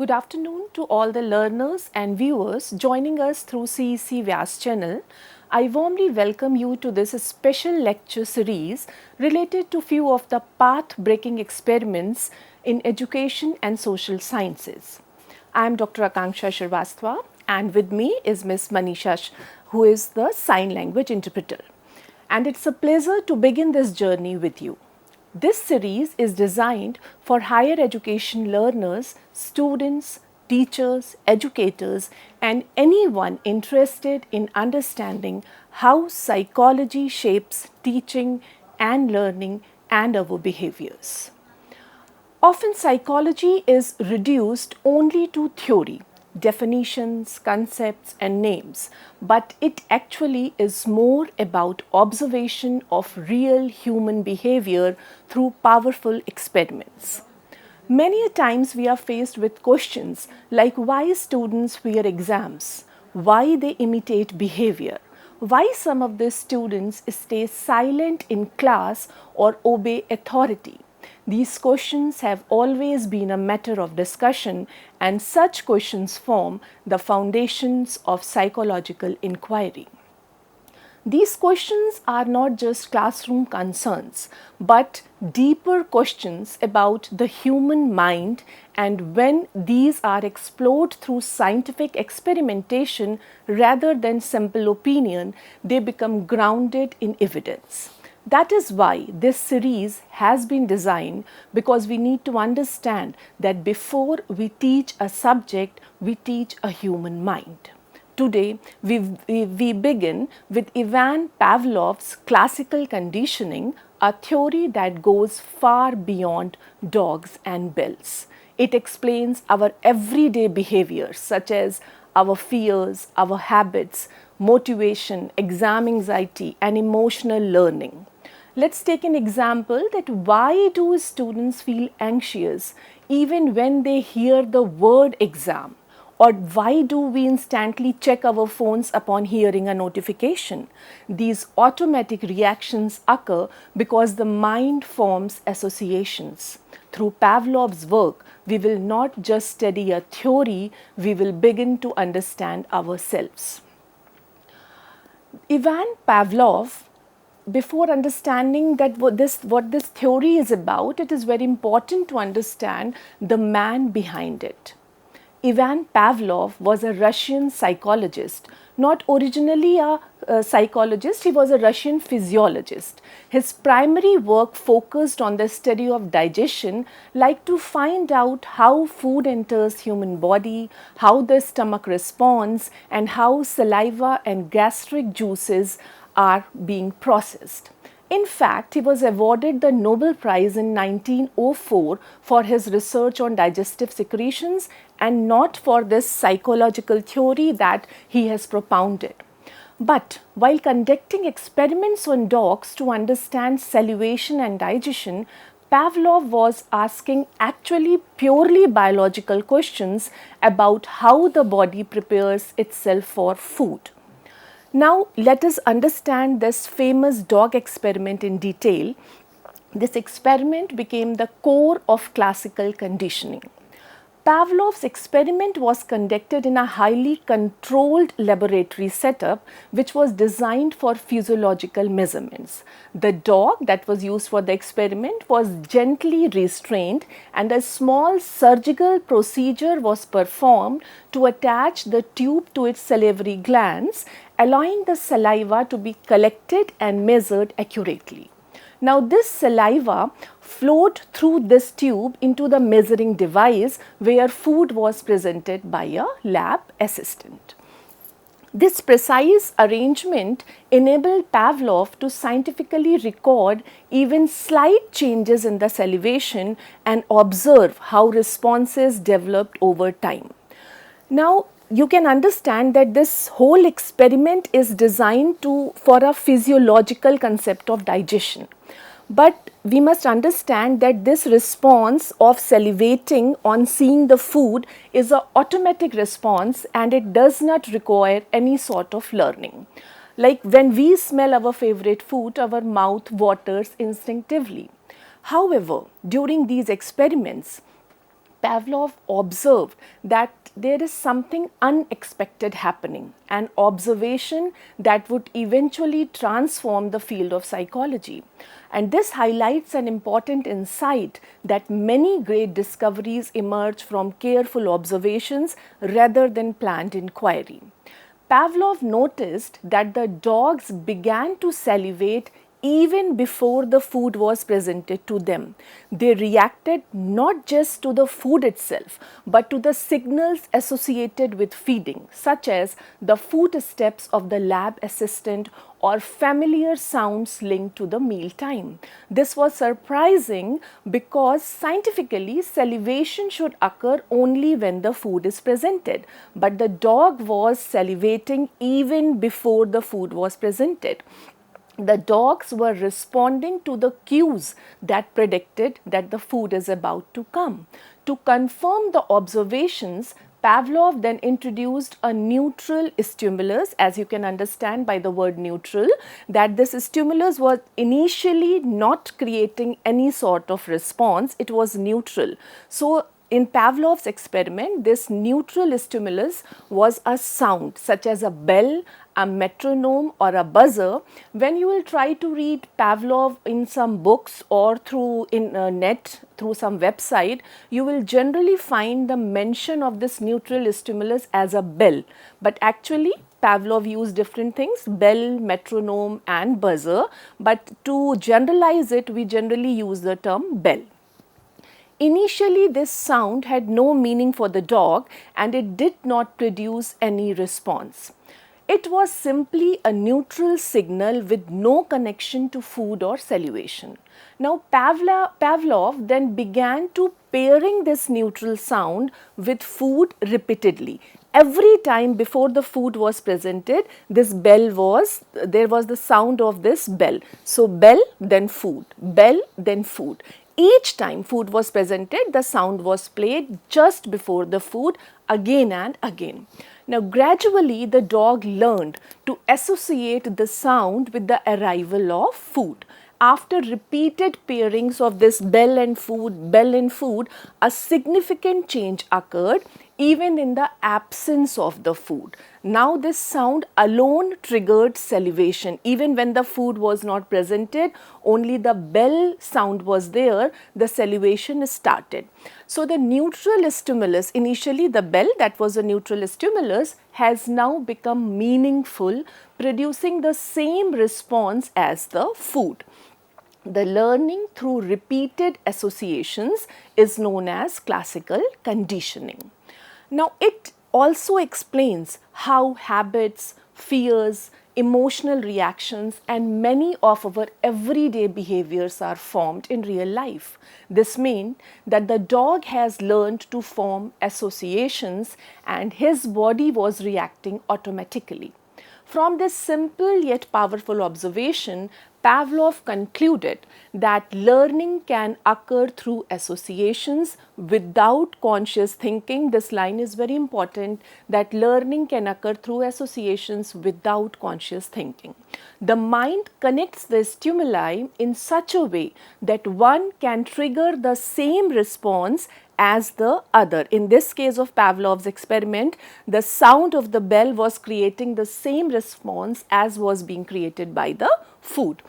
Good afternoon to all the learners and viewers joining us through CEC Vyas channel. I warmly welcome you to this special lecture series related to few of the path-breaking experiments in education and social sciences. I am Dr. Akanksha Srivastava and with me is Ms. Manisha who is the sign language interpreter. And it's a pleasure to begin this journey with you. This series is designed for higher education learners, students, teachers, educators, and anyone interested in understanding how psychology shapes teaching and learning and our behaviors. Often psychology is reduced only to theory, definitions, concepts and names, but it actually is more about observation of real human behavior through powerful experiments. Many times we are faced with questions like why students fear exams, why they imitate behavior, why some of the students stay silent in class or obey authority. These questions have always been a matter of discussion, and such questions form the foundations of psychological inquiry. These questions are not just classroom concerns, but deeper questions about the human mind, and when these are explored through scientific experimentation rather than simple opinion, they become grounded in evidence. That is why this series has been designed, because we need to understand that before we teach a subject, we teach a human mind. Today, we begin with Ivan Pavlov's classical conditioning, a theory that goes far beyond dogs and bells. It explains our everyday behaviors such as our fears, our habits, motivation, exam anxiety, and emotional learning. Let's take an example that why do students feel anxious even when they hear the word exam? Or why do we instantly check our phones upon hearing a notification? These automatic reactions occur because the mind forms associations. Through Pavlov's work, we will not just study a theory, we will begin to understand ourselves. Ivan Pavlov, before understanding that what this theory is about, it is very important to understand the man behind it. Ivan Pavlov was a Russian psychologist, not originally a psychologist, he was a Russian physiologist. His primary work focused on the study of digestion, like to find out how food enters human body, how the stomach responds, and how saliva and gastric juices are being processed. In fact, he was awarded the Nobel Prize in 1904 for his research on digestive secretions and not for this psychological theory that he has propounded. But while conducting experiments on dogs to understand salivation and digestion, Pavlov was asking actually purely biological questions about how the body prepares itself for food. Now, let us understand this famous dog experiment in detail. This experiment became the core of classical conditioning. Pavlov's experiment was conducted in a highly controlled laboratory setup which was designed for physiological measurements. The dog that was used for the experiment was gently restrained and a small surgical procedure was performed to attach the tube to its salivary glands, allowing the saliva to be collected and measured accurately. Now, this saliva flowed through this tube into the measuring device where food was presented by a lab assistant. This precise arrangement enabled Pavlov to scientifically record even slight changes in the salivation and observe how responses developed over time. Now, you can understand that this whole experiment is designed for a physiological concept of digestion. But we must understand that this response of salivating on seeing the food is an automatic response and it does not require any sort of learning. Like when we smell our favorite food, our mouth waters instinctively. However, during these experiments, Pavlov observed that there is something unexpected happening, an observation that would eventually transform the field of psychology. And this highlights an important insight that many great discoveries emerge from careful observations rather than planned inquiry. Pavlov noticed that the dogs began to salivate even before the food was presented to them. They reacted not just to the food itself, but to the signals associated with feeding, such as the footsteps of the lab assistant or familiar sounds linked to the meal time. This was surprising because scientifically salivation should occur only when the food is presented, but the dog was salivating even before the food was presented. The dogs were responding to the cues that predicted that the food is about to come. To confirm the observations, Pavlov then introduced a neutral stimulus, as you can understand by the word neutral, that this stimulus was initially not creating any sort of response, it was neutral. So, in Pavlov's experiment, this neutral stimulus was a sound such as a bell, a metronome or a buzzer. When you will try to read Pavlov in some books or through net, through some website, you will generally find the mention of this neutral stimulus as a bell. But actually, Pavlov used different things, bell, metronome and buzzer. But to generalize it, we generally use the term bell. Initially, this sound had no meaning for the dog and it did not produce any response. It was simply a neutral signal with no connection to food or salivation. Now, Pavlov then began to pairing this neutral sound with food repeatedly. Every time before the food was presented, there was the sound of this bell. So, bell, then food, bell, then food. Each time food was presented, the sound was played just before the food again and again. Now, gradually the dog learned to associate the sound with the arrival of food. After repeated pairings of this bell and food, a significant change occurred even in the absence of the food. Now this sound alone triggered salivation. Even when the food was not presented, only the bell sound was there, the salivation started. So the neutral stimulus, initially the bell, that was a neutral stimulus, has now become meaningful, producing the same response as the food. The learning through repeated associations is known as classical conditioning. Now, it also explains how habits, fears, emotional reactions and many of our everyday behaviors are formed in real life. This means that the dog has learned to form associations and his body was reacting automatically. From this simple yet powerful observation, Pavlov concluded that learning can occur through associations without conscious thinking. This line is very important, that learning can occur through associations without conscious thinking. The mind connects the stimuli in such a way that one can trigger the same response as the other. In this case of Pavlov's experiment, the sound of the bell was creating the same response as was being created by the food.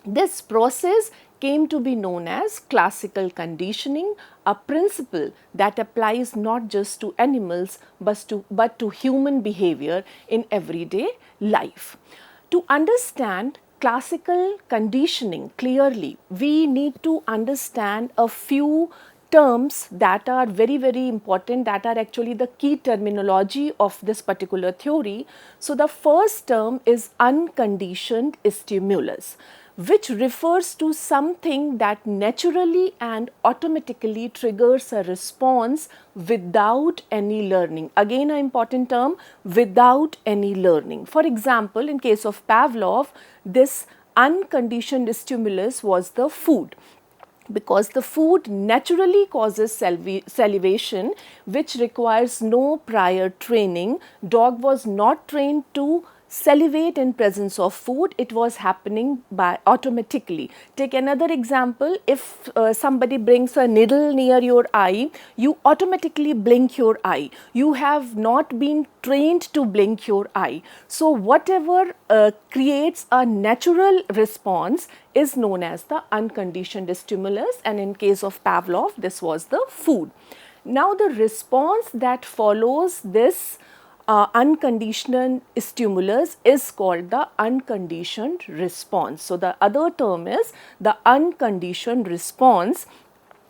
This process came to be known as classical conditioning, a principle that applies not just to animals but to human behavior in everyday life. To understand classical conditioning clearly, we need to understand a few terms that are very, very important, that are actually the key terminology of this particular theory. So, the first term is unconditioned stimulus, which refers to something that naturally and automatically triggers a response without any learning. Again, an important term, without any learning. For example, in case of Pavlov, this unconditioned stimulus was the food, because the food naturally causes salivation, which requires no prior training. Dog was not trained to salivate in presence of food, it was happening by automatically. Take another example. If somebody brings a needle near your eye, you automatically blink your eye. You have not been trained to blink your eye. So whatever creates a natural response is known as the unconditioned stimulus, and in case of Pavlov, this was the food. Now the response that follows this unconditioned stimulus is called the unconditioned response. So the other term is the unconditioned response.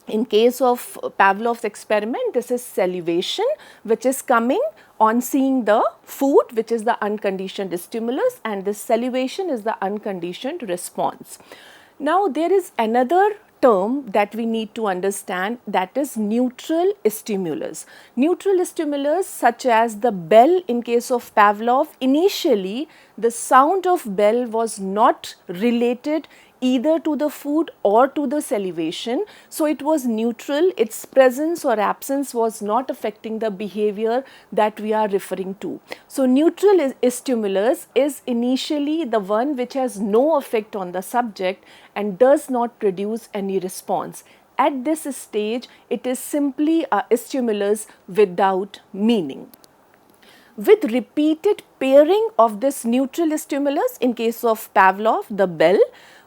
In case of Pavlov's experiment, this is salivation, which is coming on seeing the food, which is the unconditioned stimulus, and this salivation is the unconditioned response. Now there is another term that we need to understand, that is neutral stimulus. Neutral stimulus such as the bell in case of Pavlov, initially the sound of bell was not related either to the food or to the salivation. So it was neutral, its presence or absence was not affecting the behavior that we are referring to. So neutral stimulus is initially the one which has no effect on the subject and does not produce any response. At this stage, it is simply a stimulus without meaning. With repeated pairing of this neutral stimulus, in case of Pavlov, the bell,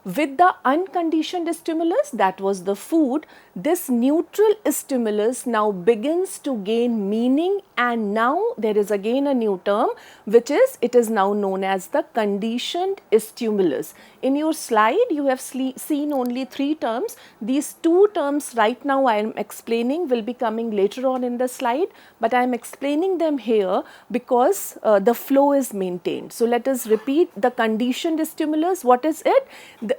with the unconditioned stimulus, that was the food, this neutral stimulus now begins to gain meaning, and now there is again a new term, which is, it is now known as the conditioned stimulus. In your slide, you have seen only 3 terms. These 2 terms right now I am explaining will be coming later on in the slide, but I am explaining them here because the flow is maintained. So let us repeat the conditioned stimulus. What is it?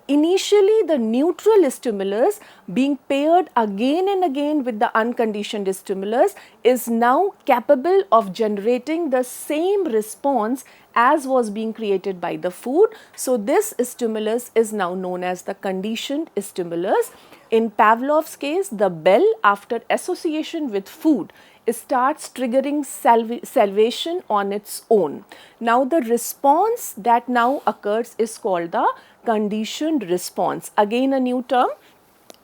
Initially the neutral stimulus being paired again and again with the unconditioned stimulus is now capable of generating the same response as was being created by the food. So this stimulus is now known as the conditioned stimulus. In Pavlov's case, the bell, after association with food, starts triggering salivation on its own. Now the response that now occurs is called the conditioned response. Again a new term.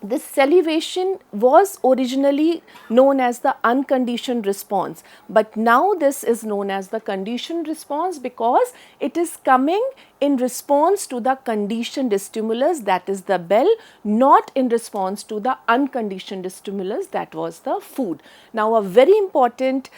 This salivation was originally known as the unconditioned response, but now this is known as the conditioned response because it is coming in response to the conditioned stimulus, that is the bell, not in response to the unconditioned stimulus, that was the food. Now a very important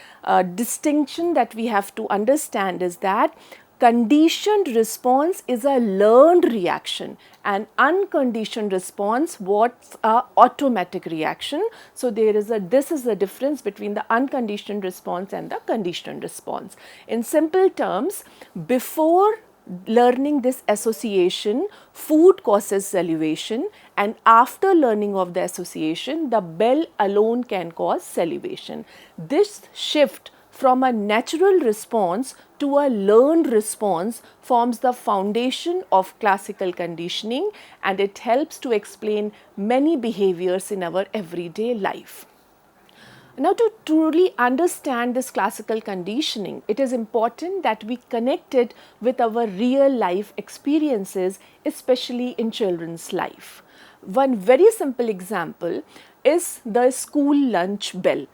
distinction that we have to understand is that conditioned response is a learned reaction and unconditioned response was a automatic reaction. So this is the difference between the unconditioned response and the conditioned response. In simple terms, before learning this association, food causes salivation, and after learning of the association, the bell alone can cause salivation. This shift from a natural response to a learned response forms the foundation of classical conditioning, and it helps to explain many behaviors in our everyday life. Now, to truly understand this classical conditioning, it is important that we connect it with our real life experiences, especially in children's life. One very simple example is the school lunch bell.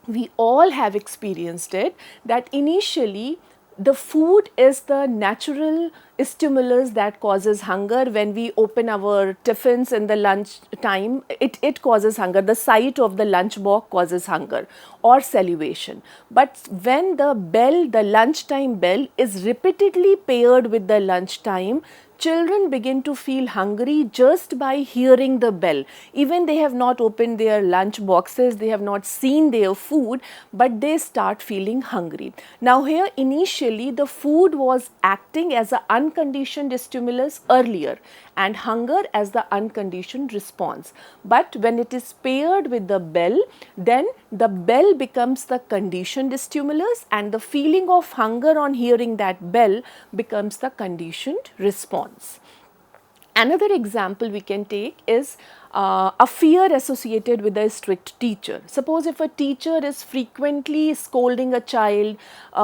We all have experienced it, that initially the food is the natural stimulus that causes hunger. When we open our tiffins in the lunch time, it causes hunger. The sight of the lunch box causes hunger or salivation. But when the bell, the lunchtime bell, is repeatedly paired with the lunchtime, children begin to feel hungry just by hearing the bell. Even they have not opened their lunch boxes, they have not seen their food, but they start feeling hungry. Now here initially the food was acting as an unconditioned stimulus earlier and hunger as the unconditioned response. But when it is paired with the bell, then the bell becomes the conditioned stimulus and the feeling of hunger on hearing that bell becomes the conditioned response. Another example we can take is a fear associated with a strict teacher. Suppose if a teacher is frequently scolding a child,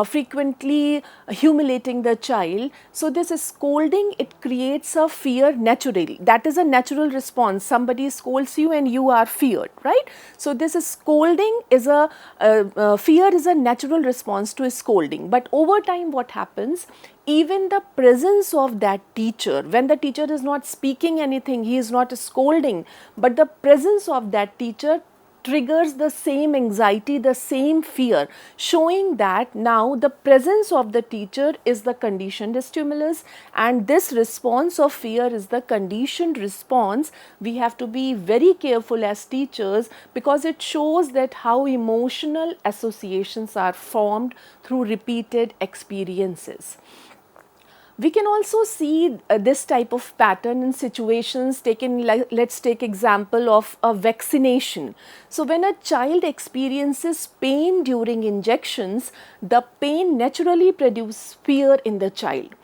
frequently humiliating the child, so this scolding, it creates a fear naturally. That is a natural response. Somebody scolds you and you are feared, right? So this is scolding is fear is a natural response to a scolding. But over time what happens? Even the presence of that teacher, when the teacher is not speaking anything, he is not scolding, but the presence of that teacher triggers the same anxiety, the same fear, showing that now the presence of the teacher is the conditioned stimulus, and this response of fear is the conditioned response. We have to be very careful as teachers, because it shows that how emotional associations are formed through repeated experiences. We can also see this type of pattern in situations taken, let's take example of a vaccination. So when a child experiences pain during injections, the pain naturally produces fear in the child.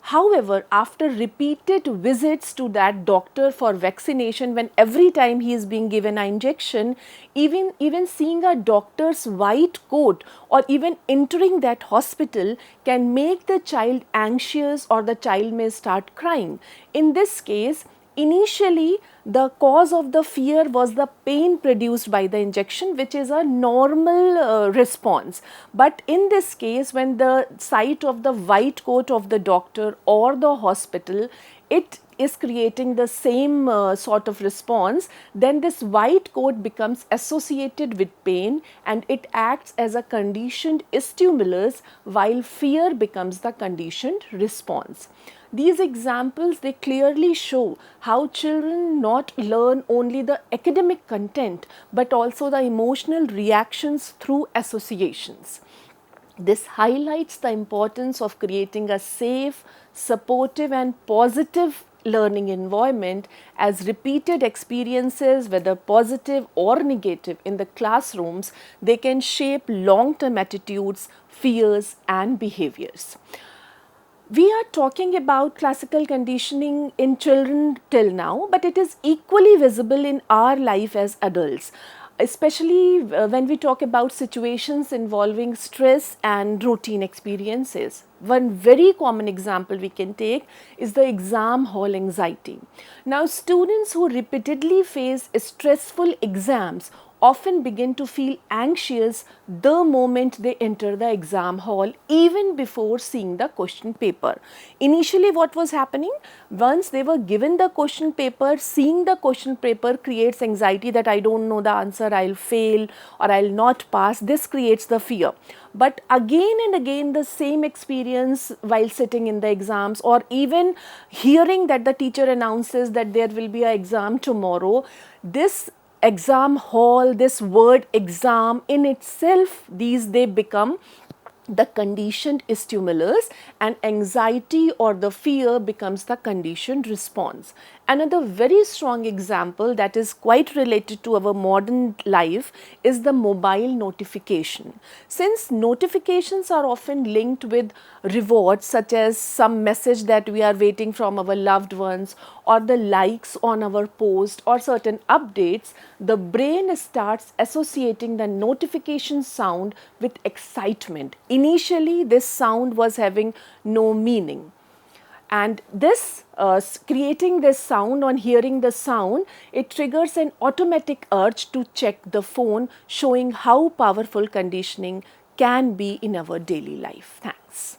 However, after repeated visits to that doctor for vaccination, when every time he is being given an injection, even seeing a doctor's white coat or even entering that hospital can make the child anxious, or the child may start crying. In this case, initially the cause of the fear was the pain produced by the injection, which is a normal response. But in this case, when the sight of the white coat of the doctor or the hospital, it is creating the same sort of response, then this white coat becomes associated with pain and it acts as a conditioned stimulus, while fear becomes the conditioned response. These examples, they clearly show how children not learn only the academic content but also the emotional reactions through associations. This highlights the importance of creating a safe, supportive and positive learning environment, as repeated experiences, whether positive or negative, in the classrooms, they can shape long-term attitudes, fears and behaviors. We are talking about classical conditioning in children till now, but it is equally visible in our life as adults, especially when we talk about situations involving stress and routine experiences. One very common example we can take is the exam hall anxiety. Now, students who repeatedly face stressful exams often begin to feel anxious the moment they enter the exam hall, even before seeing the question paper. Initially, what was happening? Once they were given the question paper, seeing the question paper creates anxiety that I don't know the answer, I'll fail or I'll not pass. This creates the fear. But again and again, the same experience while sitting in the exams, or even hearing that the teacher announces that there will be an exam tomorrow, this exam hall, this word exam in itself, they become the conditioned stimulus, and anxiety or the fear becomes the conditioned response. Another very strong example that is quite related to our modern life is the mobile notification. Since notifications are often linked with rewards, such as some message that we are waiting from our loved ones, or the likes on our post, or certain updates, the brain starts associating the notification sound with excitement. Initially, this sound was having no meaning. And this creating this sound, on hearing the sound, it triggers an automatic urge to check the phone, showing how powerful conditioning can be in our daily life. Thanks.